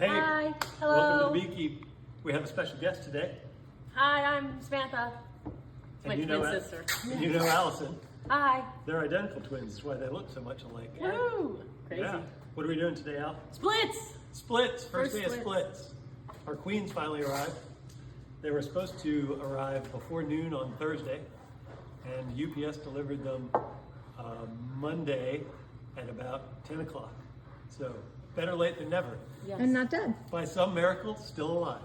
Hey, Hi. Hello. welcome to the Beekeep. We have a special guest today. Hi, I'm Samantha. My And twin sister. And you know Allison. Hi. They're identical twins. That's why they look so much alike. Woo! Crazy. Yeah. What are we doing today, Al? Splits. Splits. First First day of splits. Our queens finally arrived. They were supposed to arrive before noon on Thursday, and UPS delivered them Monday at about 10 o'clock. So better late than never. Yes. And not dead. By some miracle, still alive.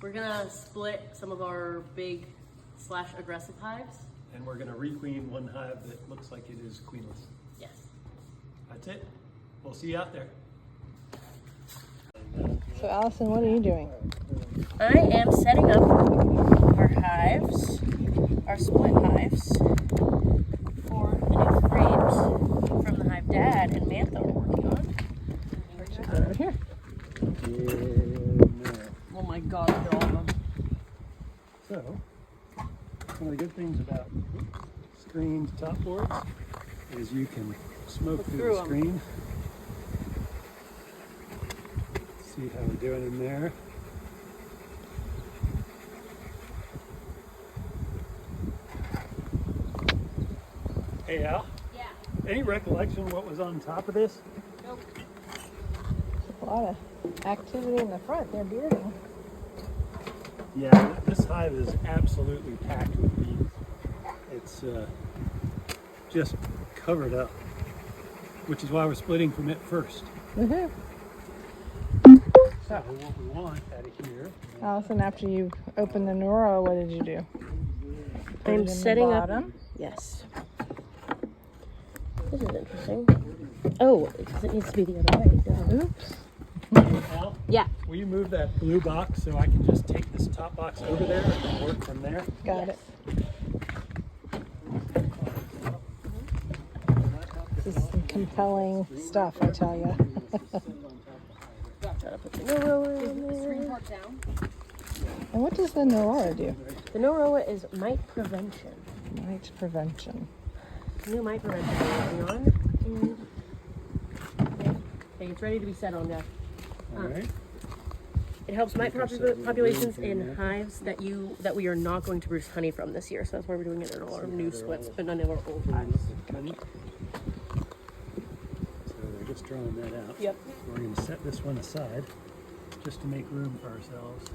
We're gonna split some of our big / aggressive hives. And we're going to requeen one hive that looks like it is queenless. Yes. That's it. We'll see you out there. So Allison, what are you doing? I am setting up our hives, our split hives, for the new frames from the hive Dad and Mantha are working on. Over here. Oh my God, look at all of them. So, one of the good things about screened top boards is you can smoke Look through through the 'em. screen. See how we're doing in there. Hey Al, Yeah. any recollection what was on top of this? Nope. A lot of activity in the front. They're bearding. Yeah, this hive is absolutely packed with bees. It's just covered up, which is why we're splitting from it first. Woohoo! So what we want out of here, Allison, after you opened the Nora, what did you do? Put it I'm in the setting up. bottom? Yes. This is interesting. Oh, because it needs to be the other way. Duh. Oops. Al, Yeah. will you move that blue box so I can just take this top box over there and work from there? Got it. This is some compelling stuff, I tell you. Gotta put the Noroa in there. And what does the Nora do? The Noroa is mite prevention. Mite prevention. New mite prevention we're working on. Okay, it's ready to be set on now. All right. It helps mite populations in hives that we are not going to produce honey from this year. So that's why we're doing it in all our new splits, but none of our old hives. Honey. So they're just drawing that out. Yep. We're going to set this one aside just to make room for ourselves.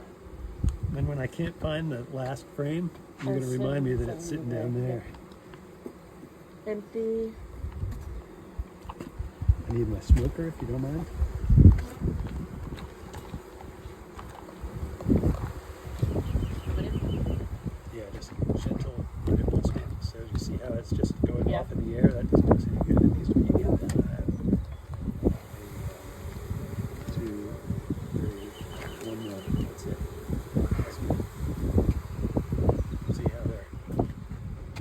Then when I can't find the last frame, you're going to remind me that it's sitting down there. Empty. I need my smoker if you don't mind. Yeah, just gentle nipple stamp. So you see how it's just going off in the air? That doesn't look any good. It needs to be in that. 2, 3, 1 more. That's it. That's good. See how they're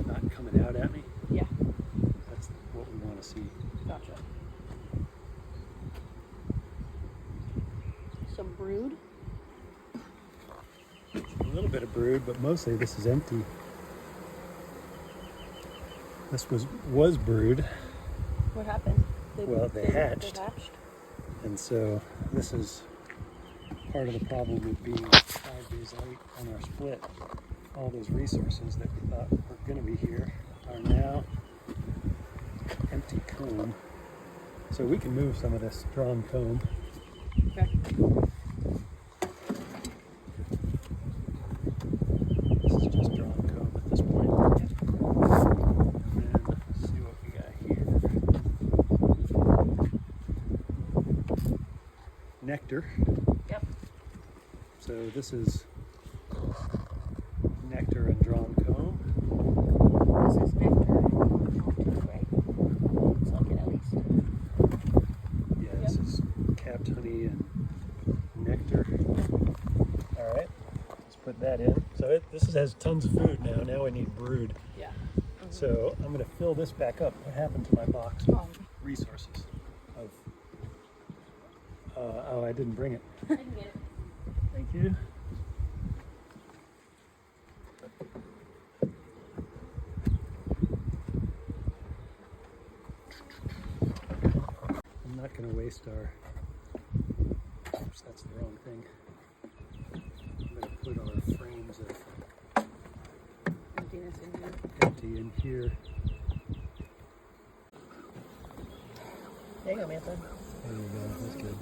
not coming out at me? Yeah. That's what we want to see. Gotcha. Some brood. A little bit of brood, but mostly this is empty. This was brood, What happened? Well, they hatched. They hatched. and so this is part of the problem with being 5 days late on our split. All those resources that we thought were going to be here are now empty comb. So we can move some of this drawn comb. Okay. This is just drawn comb at this point. And let's see what we got here. Nectar. Yep. So this is nectar and drawn comb. This is nectar. Right. Looks like it at least. Yeah, this is capped honey and nectar. All right, let's put that in. So this has tons of food now. Now we need brood. Yeah. So I'm going to fill this back up. What happened to my box of resources? Oh, I didn't bring it. I can get it. Thank you. I'm not going to waste our that's the wrong thing. I'm going to put our frames of Emptiness in here. empty in here. There you go, Mantha. There you go, that's good.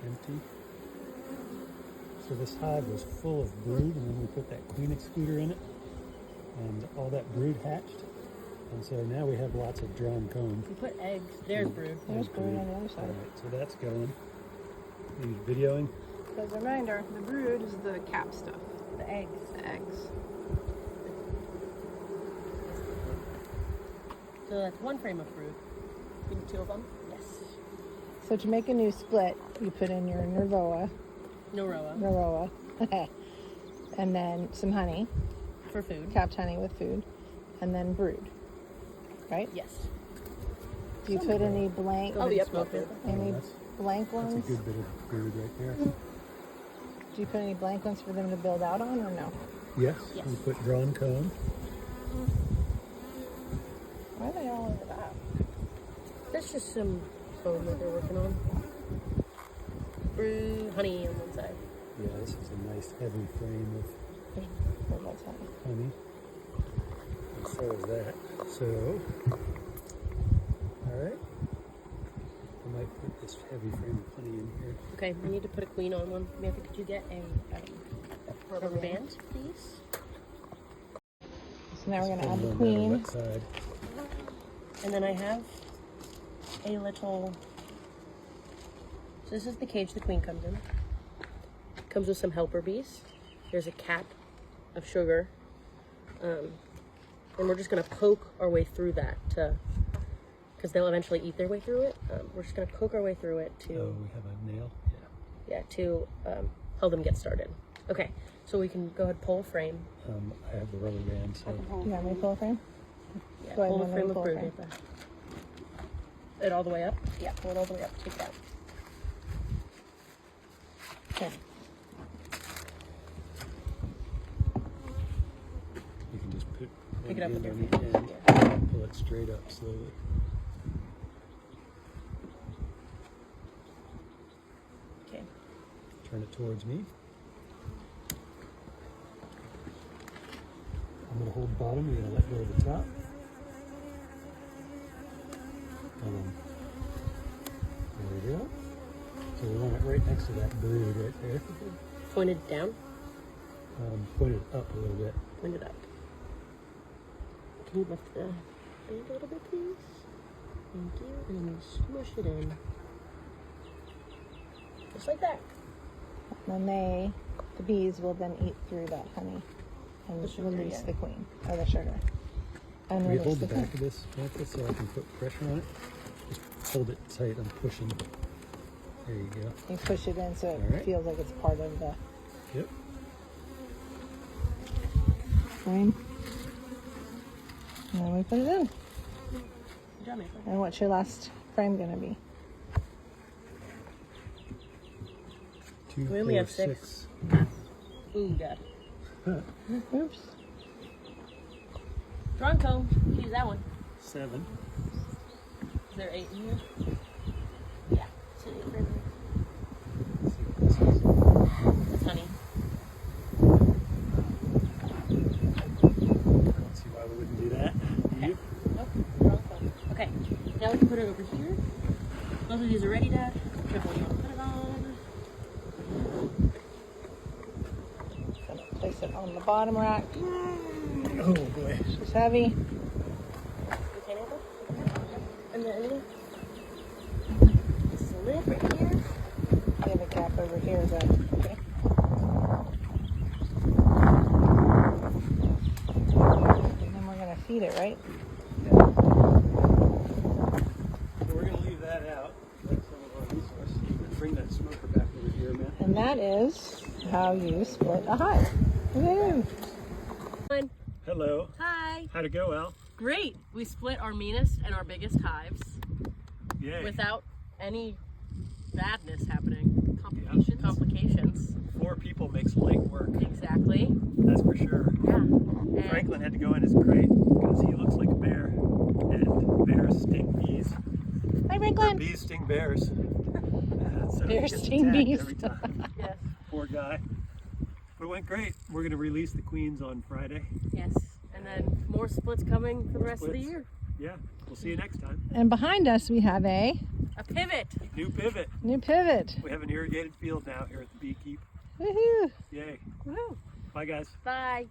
Empty. So this hive was full of brood, and then we put that queen excluder in it, and all that brood hatched. And so now we have lots of drawn comb. You put eggs. There's brood. There's brood on the other side. Alright, so that's going. Are you videoing? As a reminder, the brood is the cap stuff, The eggs. the eggs. So that's one frame of brood. You need 2 of them? Yes. So to make a new split, you put in your Nervoa, Noroa. and then some honey, For food. capped honey with food, and then brood. Right? Yes. Do you put any blank, Oh, yep. Okay. any that's- blank That's a ones? good bit of brood right there. Do you put any blank ones for them to build out on, or no? Yes, Yes. we put drawn comb. Why are they all over that? That's just some foam that they're working on. Brood, honey on one side. Yeah, this is a nice heavy frame of There's lots of honey. honey. And so is that. So, alright. I might put this heavy frame of honey in here. Okay, we need to put a queen on one. Mantha, could you get a rubber band, please? So now we're going to add Put the it on queen. wet side. And then I have a little. So this is the cage the queen comes in. Comes with some helper bees. There's a cap of sugar. And we're just going to poke our way through that to, because they'll eventually eat their way through it. We're just going to poke our way through it to, Oh, we have a nail? Yeah. to help them get started. Okay, so we can go ahead and pull a frame. I have the rubber band, so You want me to pull a frame? Yeah, Go ahead, pull a let me frame of pull a brood. frame. Mantha. It all the way up? Yeah, pull it all the way up. Take it out. Okay. you can just put Pick one it up with end your on each fingers, end. yeah. And pull it straight up slowly. Okay. Turn it towards me. I'm going to hold bottom, you're going to let go of the top. And then, there we go. So we want it right next to that brood right there. Pointed down, Point it up a little bit. pointed up. Can you lift the band a little bit, please? Thank you. And smush it in. Just like that. And then the bees will then eat through that honey and The sugar, release yeah. the queen, or the sugar. And Can we release hold the the queen. back of this Samantha, so I can put pressure on it? Just hold it tight, I'm pushing. There you go. You push it in so it Alright. feels like it's part of the Yep. frame. And then we put it in. Good job, Mantha. And what's your last frame going to be? 2, We only 4, have 6. Ooh, God. Oops. Drawn comb. You can use that one. 7. Is there 8 in here? Yeah. So 8 frames. Let's see what this is. That's honey. I don't see why we wouldn't do that. Do you? Nope. Drawn comb. Okay. Now we can put it over here. Both of these are ready, Dad. Careful, you want to put it on. Gonna place it on the bottom rack. Oh boy. It's heavy. Okay, Napa? And then this is a lid right here. We have a cap over here, but okay. And then we're gonna feed it, right? So we're going to leave that out. That's some of our resources. You can bring that smoker back over here, man. And that is how you split a hive. Woo! Hello. Hi. How'd it go, Al? Great. We split our meanest and our biggest hives Yay. without any badness happening. Complications. 4 people makes light work. Exactly. That's for sure. Yeah. And Franklin had to go in his crate because he looks like a bear. bears. So he Bears gets sting attacked bees. every time. Yes. Poor guy. But it went great. We're going to release the queens on Friday. Yes. And then more splits coming for the More rest of the splits. year. Yeah, we'll see you next time. And behind us we have a A pivot. New pivot. new pivot. We have an irrigated field now here at the Beekeep. Woohoo! Yay. Woo. Bye, guys. Bye.